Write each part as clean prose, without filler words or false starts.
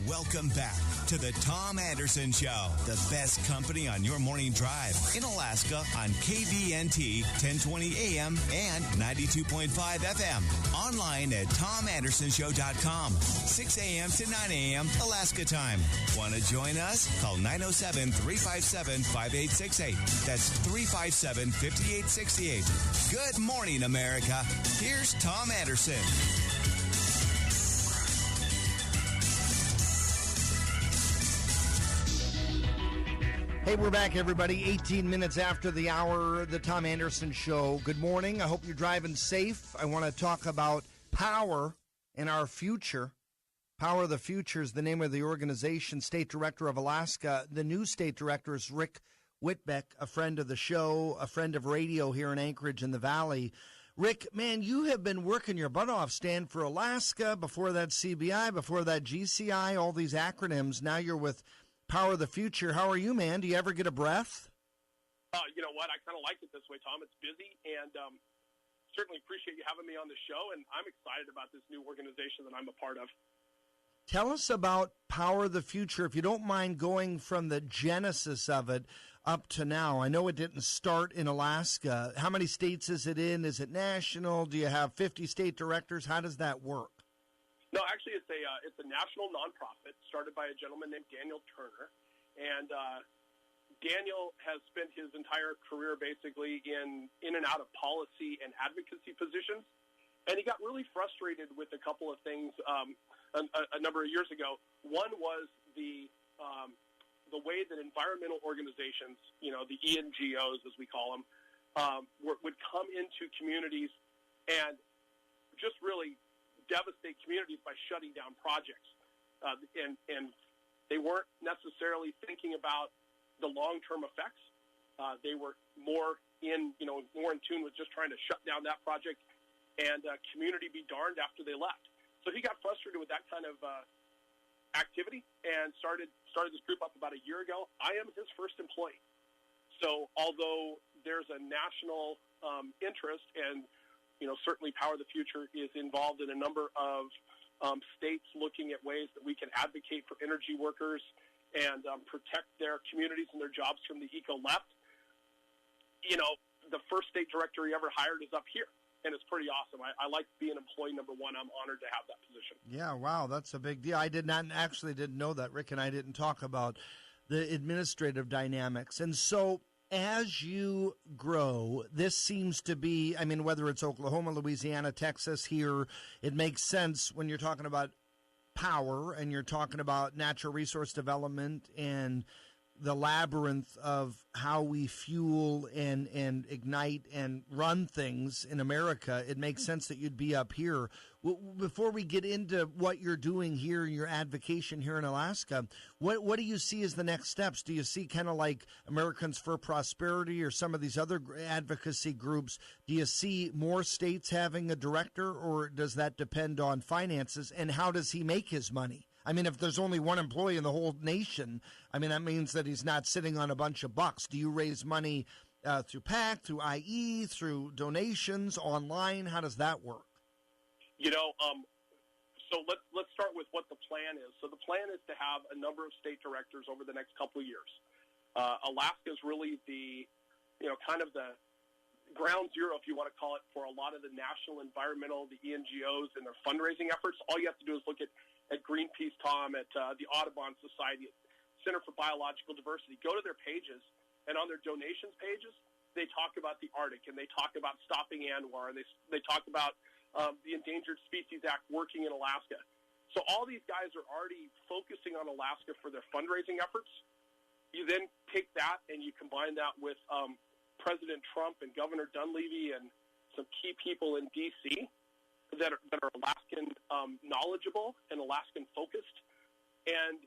Welcome back to the Tom Anderson Show, the best company on your morning drive in Alaska on KVNT 1020 AM and 92.5 FM. Online at tomandersonshow.com, 6 a.m. to 9 a.m. Alaska time. Want to join us? Call 907-357-5868. That's 357-5868. Good morning, America. Here's Tom Anderson. Hey, we're back, everybody. 18 minutes after the hour, the Tom Anderson Show. Good morning. I hope you're driving safe. I want to talk about power in our future. Power of the Future is the name of the organization. State Director of Alaska. The new State Director is Rick Whitbeck, a friend of the show, a friend of radio here in Anchorage in the Valley. Rick, man, you have been working your butt off. Stand for Alaska, before that CBI, before that GCI, all these acronyms. Now you're with Power of the Future. How are you, man? Do you ever get a breath? You know what? I kind of like it this way, Tom. It's busy, and certainly appreciate you having me on the show, and I'm excited about this new organization that I'm a part of. Tell us about Power of the Future, if you don't mind going from the genesis of it up to now. I know it didn't start in Alaska. How many states is it in? Is it national? Do you have 50 state directors? How does that work? No, actually, it's a national nonprofit started by a gentleman named Daniel Turner, and Daniel has spent his entire career basically in and out of policy and advocacy positions, and he got really frustrated with a couple of things a number of years ago. One was the way that environmental organizations, you know, the ENGOs as we call them, would come into communities and just really devastate communities by shutting down projects, and they weren't necessarily thinking about the long-term effects. They were more in tune with just trying to shut down that project and community be darned after they left. So he got frustrated with that kind of activity and started this group up about a year ago. I am his first employee. So although there's a national interest, and certainly Power of the Future is involved in a number of states looking at ways that we can advocate for energy workers and protect their communities and their jobs from the eco-left. The first state director he ever hired is up here, and it's pretty awesome. I like being employee number one. I'm honored to have that position. Yeah, wow, that's a big deal. I didn't know that. Rick and I didn't talk about the administrative dynamics. And so as you grow, this seems to be, whether it's Oklahoma, Louisiana, Texas, here, it makes sense when you're talking about power and you're talking about natural resource development and the labyrinth of how we fuel and ignite and run things in America. It makes sense that you'd be up here. Before we get into what you're doing here, your advocation here in Alaska, what do you see as the next steps? Do you see kind of like Americans for Prosperity or some of these other advocacy groups? Do you see more states having a director, or does that depend on finances? And how does he make his money? If there's only one employee in the whole nation, that means that he's not sitting on a bunch of bucks. Do you raise money through PAC, through IE, through donations, online? How does that work? So let's start with what the plan is. So the plan is to have a number of state directors over the next couple of years. Alaska is really the ground zero, if you want to call it, for a lot of the national environmental, the ENGOs, and their fundraising efforts. All you have to do is look at Greenpeace, Tom, at the Audubon Society, Center for Biological Diversity. Go to their pages, and on their donations pages, they talk about the Arctic, and they talk about stopping ANWR, and they talk about the Endangered Species Act working in Alaska. So all these guys are already focusing on Alaska for their fundraising efforts. You then take that and you combine that with President Trump and Governor Dunleavy and some key people in D.C., that are Alaskan knowledgeable and Alaskan focused, and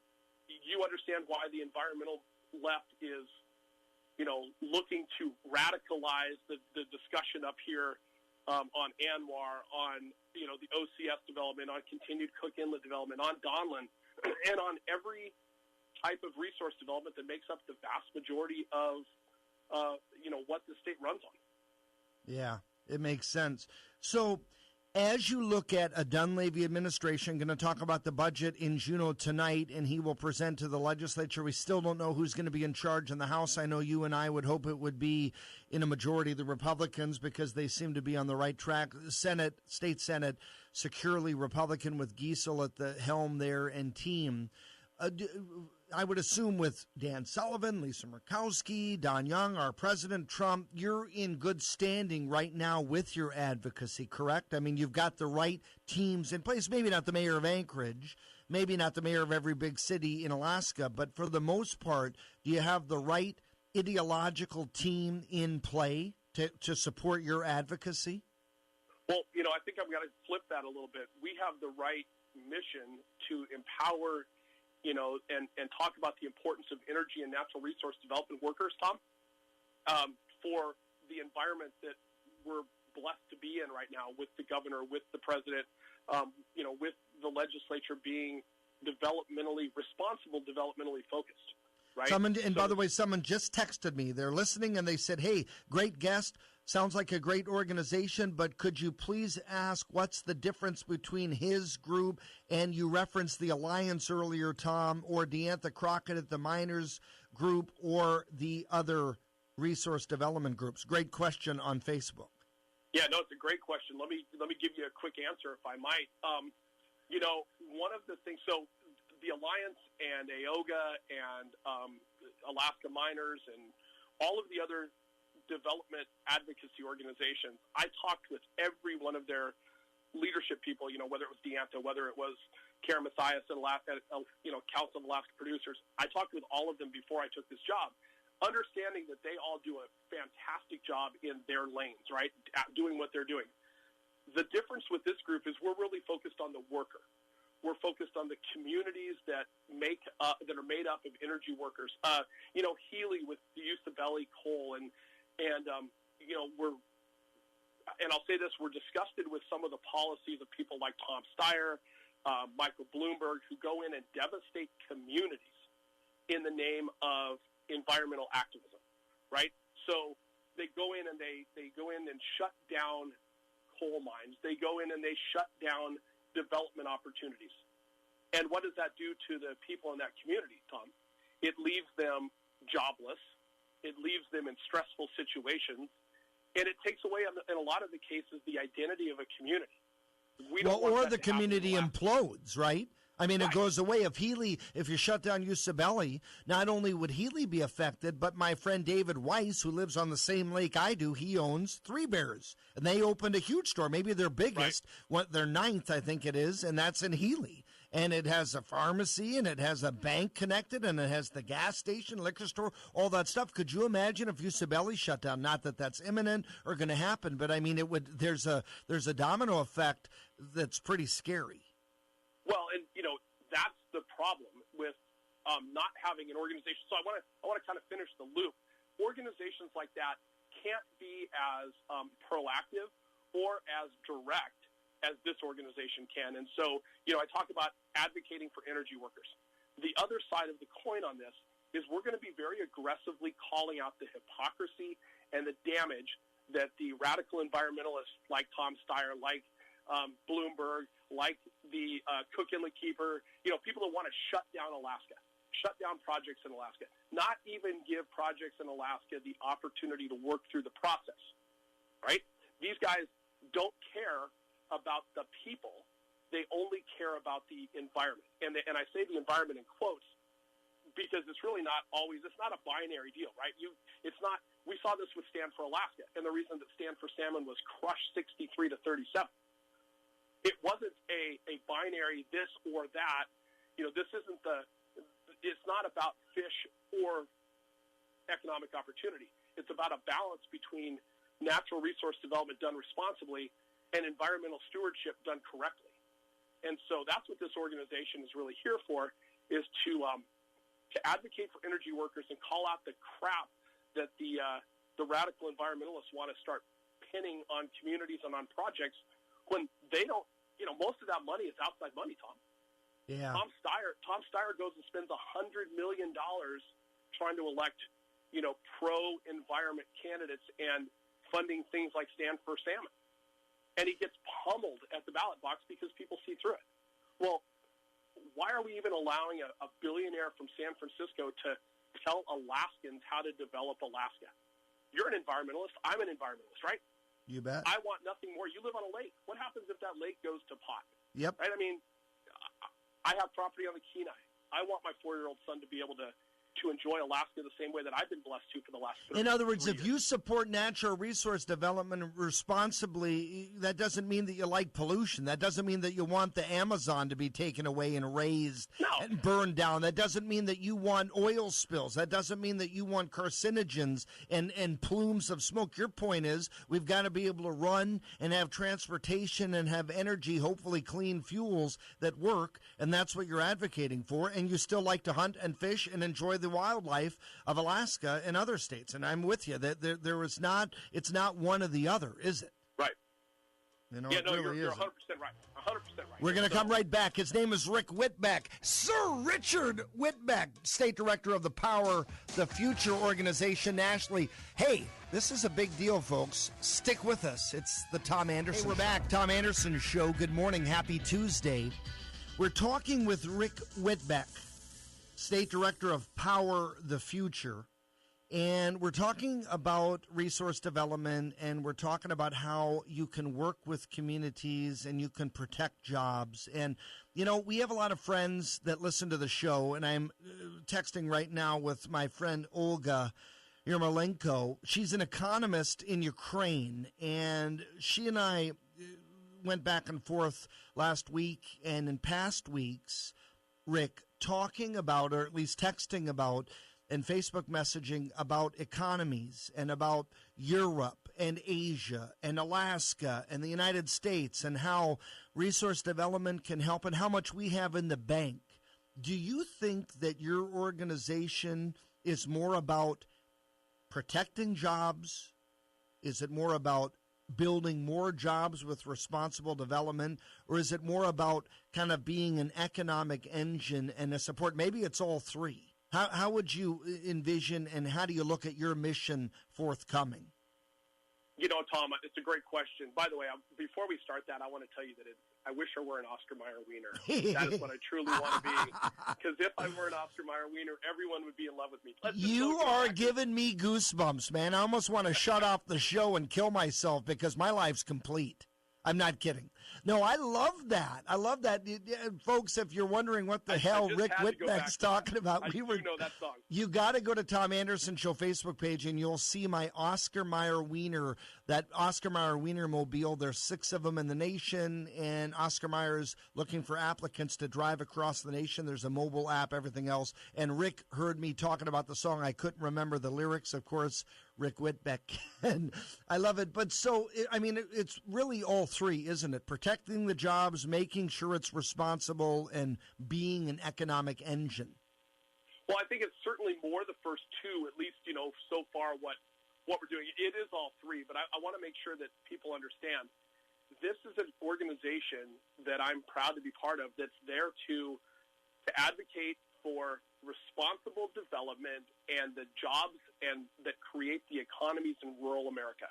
you understand why the environmental left is, looking to radicalize the discussion up here on ANWR, on the OCS development, on continued Cook Inlet development, on Donlin, and on every type of resource development that makes up the vast majority of what the state runs on. Yeah, it makes sense. So, As you look at a Dunleavy administration, going to talk about the budget in Juneau tonight, and he will present to the legislature. We still don't know who's going to be in charge in the House. I know you and I would hope it would be in a majority of the Republicans because they seem to be on the right track. Senate, State Senate, securely Republican with Giesel at the helm there and team. I would assume with Dan Sullivan, Lisa Murkowski, Don Young, our president, Trump, you're in good standing right now with your advocacy, correct? I mean, you've got the right teams in place, maybe not the mayor of Anchorage, maybe not the mayor of every big city in Alaska, but for the most part, do you have the right ideological team in play to support your advocacy? Well, I think I'm going to flip that a little bit. We have the right mission to empower and talk about the importance of energy and natural resource development workers, Tom, for the environment that we're blessed to be in right now with the governor, with the president, with the legislature being developmentally responsible, developmentally focused. Right? By the way, someone just texted me. They're listening, and they said, hey, great guest. Sounds like a great organization, but could you please ask what's the difference between his group and you referenced the Alliance earlier, Tom, or Deantha Crockett at the Miners Group or the other resource development groups? Great question on Facebook. Yeah, no, it's a great question. Let me give you a quick answer, if I might. One of the things, so the Alliance and AOGA and Alaska Miners and all of the other development advocacy organizations, I talked with every one of their leadership people, whether it was Deantha, whether it was Karen Mathias at Council of Alaska Producers. I talked with all of them before I took this job, understanding that they all do a fantastic job in their lanes, right, doing what they're doing. The difference with this group is we're really focused on the worker. We're focused on the communities that are made up of energy workers. Healy with the use of belly coal, and I'll say this: we're disgusted with some of the policies of people like Tom Steyer, Michael Bloomberg, who go in and devastate communities in the name of environmental activism. Right? So they go in and they go in and shut down coal mines. They go in and they shut down development opportunities. And what does that do to the people in that community, Tom? It leaves them jobless. It leaves them in stressful situations. And it takes away, in a lot of the cases, the identity of a community. Or the community implodes, right? I mean, It goes away. If you shut down Usabelli, not only would Healy be affected, but my friend David Weiss, who lives on the same lake I do, he owns Three Bears. And they opened a huge store, maybe their biggest, their ninth, I think it is, and that's in Healy. And it has a pharmacy, and it has a bank connected, and it has the gas station, liquor store, all that stuff. Could you imagine if Usabelli shut down? Not that that's imminent or going to happen, but I mean, it would. There's a domino effect that's pretty scary. Well, and that's the problem with not having an organization. So I want to kind of finish the loop. Organizations like that can't be as proactive or as direct as this organization can. And so, I talk about advocating for energy workers. The other side of the coin on this is we're going to be very aggressively calling out the hypocrisy and the damage that the radical environmentalists like Tom Steyer, like Bloomberg, like the Cook Inlet Keeper, people that want to shut down Alaska, shut down projects in Alaska, not even give projects in Alaska the opportunity to work through the process, right? These guys don't care about the people. They only care about the environment. And I say the environment in quotes because it's really not always, it's not a binary deal, right? We saw this with Stand for Alaska, and the reason that Stand for Salmon was crushed 63 to 37. It wasn't a binary this or that. This isn't it's not about fish or economic opportunity. It's about a balance between natural resource development done responsibly and environmental stewardship done correctly. And so that's what this organization is really here for, is to advocate for energy workers and call out the crap that the radical environmentalists want to start pinning on communities and on projects when they don't. Most of that money is outside money, Tom. Yeah. Tom Steyer goes and spends $100 million trying to elect, pro-environment candidates and funding things like Stand for Salmon. and he gets pummeled at the ballot box because people see through it. Well, why are we even allowing a billionaire from San Francisco to tell Alaskans how to develop Alaska? You're an environmentalist. I'm an environmentalist, right? You bet. I want nothing more. You live on a lake. What happens if that lake goes to pot? Yep. Right? I mean, I have property on the Kenai. I want my 4-year-old son to be able to enjoy Alaska the same way that I've been blessed to for the last 30 In other words, years. if you support natural resource development responsibly, that doesn't mean that you like pollution. That doesn't mean that you want the Amazon to be taken away and razed and burned down. That doesn't mean that you want oil spills. That doesn't mean that you want carcinogens and plumes of smoke. Your point is we've got to be able to run and have transportation and have energy, hopefully clean fuels that work, and that's what you're advocating for. And you still like to hunt and fish and enjoy the wildlife of Alaska and other states. And I'm with you that it's not one or the other, is it? Right. You know, yeah, no, really you're 100% isn't. right. 100% right. We're going to come right back. His name is Rick Whitbeck. Sir Richard Whitbeck, State Director of the Power the Future organization nationally. Hey, this is a big deal, folks. Stick with us. It's the Tom Anderson Show. We're back. Tom Anderson Show. Good morning. Happy Tuesday. We're talking with Rick Whitbeck, State Director of Power the Future, and we're talking about resource development, and we're talking about how you can work with communities and you can protect jobs. And, you know, we have a lot of friends that listen to the show, and I'm texting right now with my friend Olga Yermolenko. She's an economist in Ukraine, and she and I went back and forth last week and in past weeks, Rick, talking about, or at least texting about, and Facebook messaging about economies and about Europe and Asia and Alaska and the United States and how resource development can help and how much we have in the bank. Do you think that your organization is more about protecting jobs? Is it more about building more jobs with responsible development, or is it more about kind of being an economic engine and a support? Maybe it's all three. How would you envision, and how do you look at your mission forthcoming? You know, Tom, it's a great question. By the way, before we start that, I want to tell you that I wish I were an Oscar Mayer wiener. That is what I truly want to be. Because if I were an Oscar Mayer wiener, everyone would be in love with me. You are giving me goosebumps, man. I almost want to shut off the show and kill myself because my life's complete. I'm not kidding. No, I love that. I love that. Folks, if you're wondering what the hell Rick Whitbeck's talking about, I do know that song. You got to go to Tom Anderson Show Facebook page, and you'll see my Oscar Mayer Wiener, that Oscar Mayer Wiener mobile. There's 6 of them in the nation, and Oscar Mayer's looking for applicants to drive across the nation. There's a mobile app, everything else. And Rick heard me talking about the song. I couldn't remember the lyrics, of course. Rick Whitbeck, and I love it. But so, I mean, it's really all three, isn't it? Protecting the jobs, making sure it's responsible, and being an economic engine. Well, I think it's certainly more the first two, at least, you know, so far what we're doing. It is all three, but I want to make sure that people understand this is an organization that I'm proud to be part of that's there to advocate for responsible development and the jobs and that create the economies in rural America.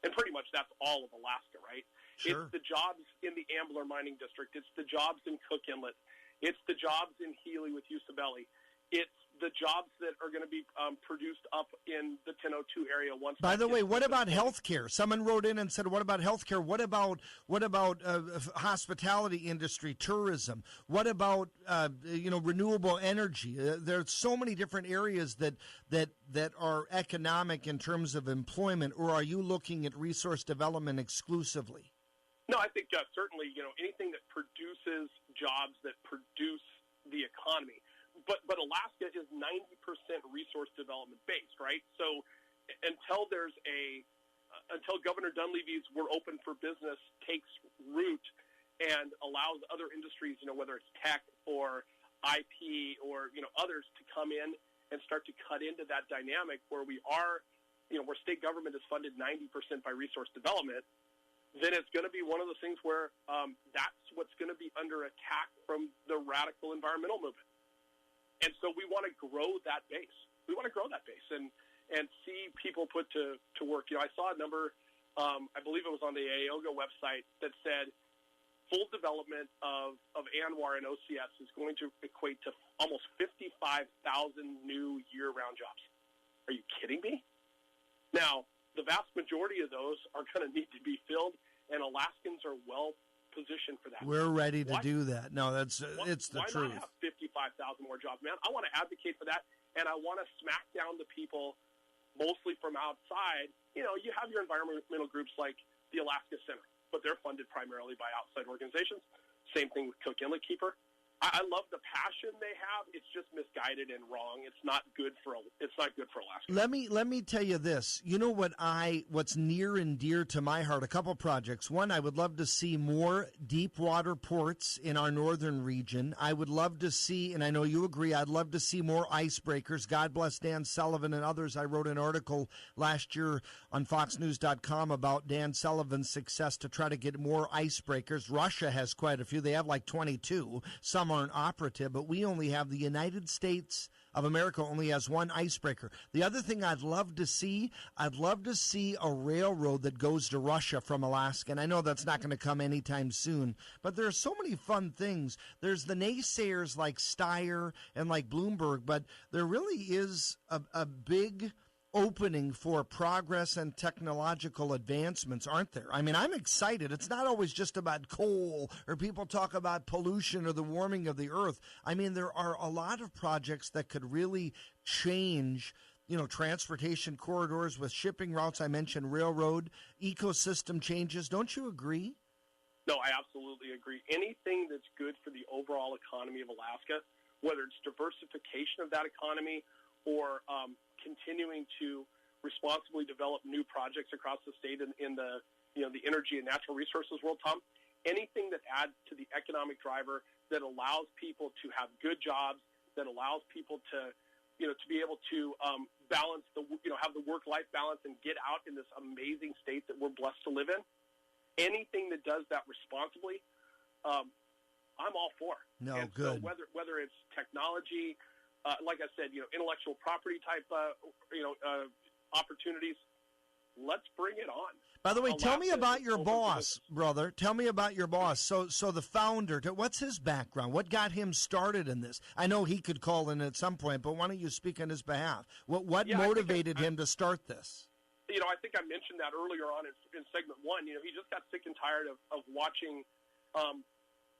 And pretty much that's all of Alaska, right? Sure. It's the jobs in the Ambler Mining District. It's the jobs in Cook Inlet. It's the jobs in Healy with Usabelli. It's the jobs that are going to be produced up in the 1002 area. Once. By the way, what about healthcare? Someone wrote in and said, "What about healthcare? What about hospitality industry, tourism? What about renewable energy?" There's so many different areas that are economic in terms of employment. Or are you looking at resource development exclusively? No, I think certainly anything that produces jobs that produce the economy. But Alaska is 90% resource development based, right? So until Governor Dunleavy's "we're open for business" takes root and allows other industries, whether it's tech or IP or others to come in and start to cut into that dynamic where we are, where state government is funded 90% by resource development, then it's going to be one of the things where that's what's going to be under attack from the radical environmental movement. And so we want to grow that base. We want to grow that base and see people put to work. I saw a number I believe it was on the AOGA website, that said full development of ANWR and OCS is going to equate to almost 55,000 new year-round jobs. Are you kidding me? Now, the vast majority of those are going to need to be filled, and Alaskans are well positioned for that. We're ready to do that. No, it's the truth. Why not have 55,000 more jobs, man? I want to advocate for that, and I want to smack down the people mostly from outside. You know, you have your environmental groups like the Alaska Center, but they're funded primarily by outside organizations. Same thing with Cook Inlet Keeper. I love the passion they have. It's just misguided and wrong. It's not good for Alaska. Let me tell you this. You know what's near and dear to my heart? A couple projects. One, I would love to see more deep water ports in our northern region. I would love to see, and I know you agree, I'd love to see more icebreakers. God bless Dan Sullivan and others. I wrote an article last year on FoxNews.com about Dan Sullivan's success to try to get more icebreakers. Russia has quite a few. They have like 22. Some aren't operative, but we only have the United States of America only has one icebreaker. The other thing I'd love to see a railroad that goes to Russia from Alaska. And I know that's not going to come anytime soon, but there are so many fun things. There's the naysayers like Steyer and like Bloomberg, but there really is a big opening for progress and technological advancements, aren't there? I mean, I'm excited. It's not always just about coal or people talk about pollution or the warming of the earth. I mean, there are a lot of projects that could really change, you know, transportation corridors with shipping routes. I mentioned railroad, ecosystem changes. Don't you agree? No, I absolutely agree. Anything that's good for the overall economy of Alaska, whether it's diversification of that economy or continuing to responsibly develop new projects across the state in the energy and natural resources world, Tom, anything that adds to the economic driver, that allows people to have good jobs, that allows people to be able to balance have the work-life balance and get out in this amazing state that we're blessed to live in. Anything that does that responsibly, I'm all for. No, and good. So whether it's technology, like I said, intellectual property type, opportunities, let's bring it on. By the way, tell me about your boss, brother. Tell me about your boss. So the founder, what's his background? What got him started in this? I know he could call in at some point, but why don't you speak on his behalf? What motivated him to start this? I think I mentioned that earlier on in segment one. He just got sick and tired of watching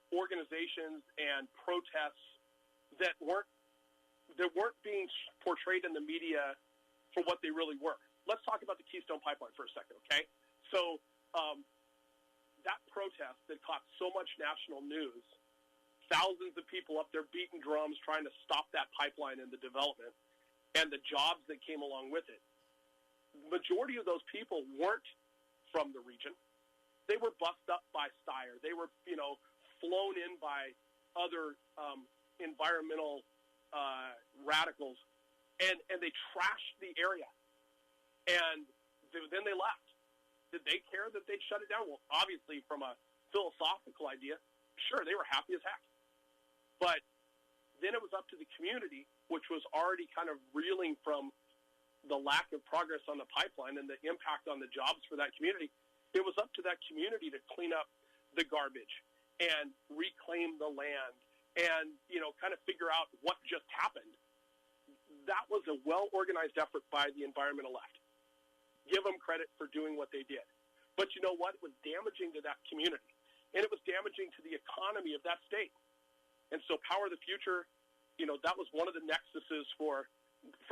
organizations and protests that weren't being portrayed in the media for what they really were. Let's talk about the Keystone Pipeline for a second, okay? So that protest that caught so much national news, thousands of people up there beating drums trying to stop that pipeline and the development and the jobs that came along with it. The majority of those people weren't from the region. They were bussed up by Steyer. They were, flown in by other environmental radicals, and they trashed the area. And then they left. Did they care that they'd shut it down? Well, obviously, from a philosophical idea, sure, they were happy as heck. But then it was up to the community, which was already kind of reeling from the lack of progress on the pipeline and the impact on the jobs for that community. It was up to that community to clean up the garbage and reclaim the land and, kind of figure out what just happened. That was a well-organized effort by the environmental left. Give them credit for doing what they did. But you know what? It was damaging to that community, and it was damaging to the economy of that state. And so Power the Future, that was one of the nexuses for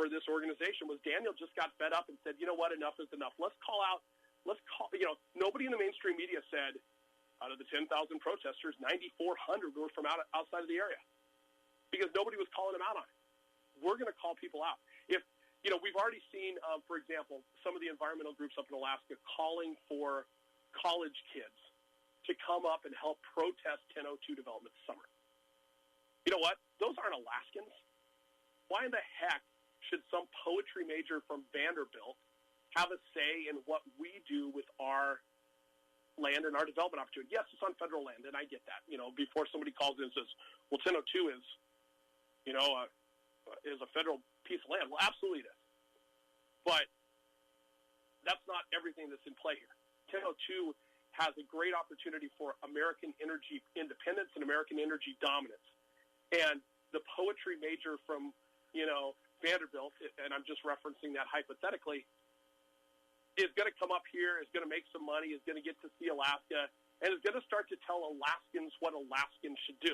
this organization. Was Daniel just got fed up and said, you know what, enough is enough. Nobody in the mainstream media said, out of the 10,000 protesters, 9,400 were from outside of the area, because nobody was calling them out on it. We're going to call people out. If, we've already seen, for example, some of the environmental groups up in Alaska calling for college kids to come up and help protest 1002 development this summer. You know what? Those aren't Alaskans. Why in the heck should some poetry major from Vanderbilt have a say in what we do with our land and our development opportunity? Yes, it's on federal land, and I get that. Before somebody calls in and says, well, 1002 is, is a federal piece of land. Well, absolutely it is. But that's not everything that's in play here. 1002 has a great opportunity for American energy independence and American energy dominance. And the poetry major from, Vanderbilt, and I'm just referencing that hypothetically, is going to come up here, is going to make some money, is going to get to see Alaska, and is going to start to tell Alaskans what Alaskans should do.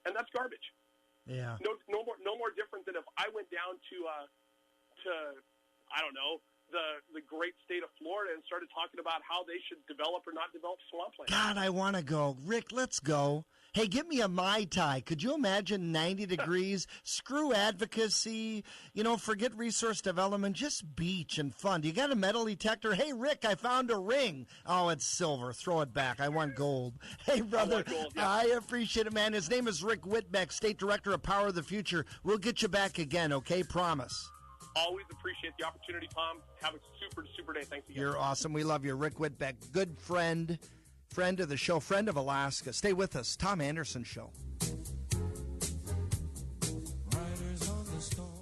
And that's garbage. Yeah. No more different than if I went down to I don't know, the great state of Florida and started talking about how they should develop or not develop swampland. God, I want to go. Rick, let's go. Hey, give me a Mai Tai. Could you imagine 90 degrees? Screw advocacy, forget resource development, just beach and fun. Do you got a metal detector? Hey, Rick, I found a ring. Oh, it's silver. Throw it back. I want gold. Hey, brother, I want gold, yeah. I appreciate it, man. His name is Rick Whitbeck, State Director of Power of the Future. We'll get you back again, okay? Promise. Always appreciate the opportunity, Tom. Have a super day. Thanks again. You're awesome. We love you, Rick Whitbeck. Good friend of the show, friend of Alaska. Stay with us. Tom Anderson Show. Riders on the storm.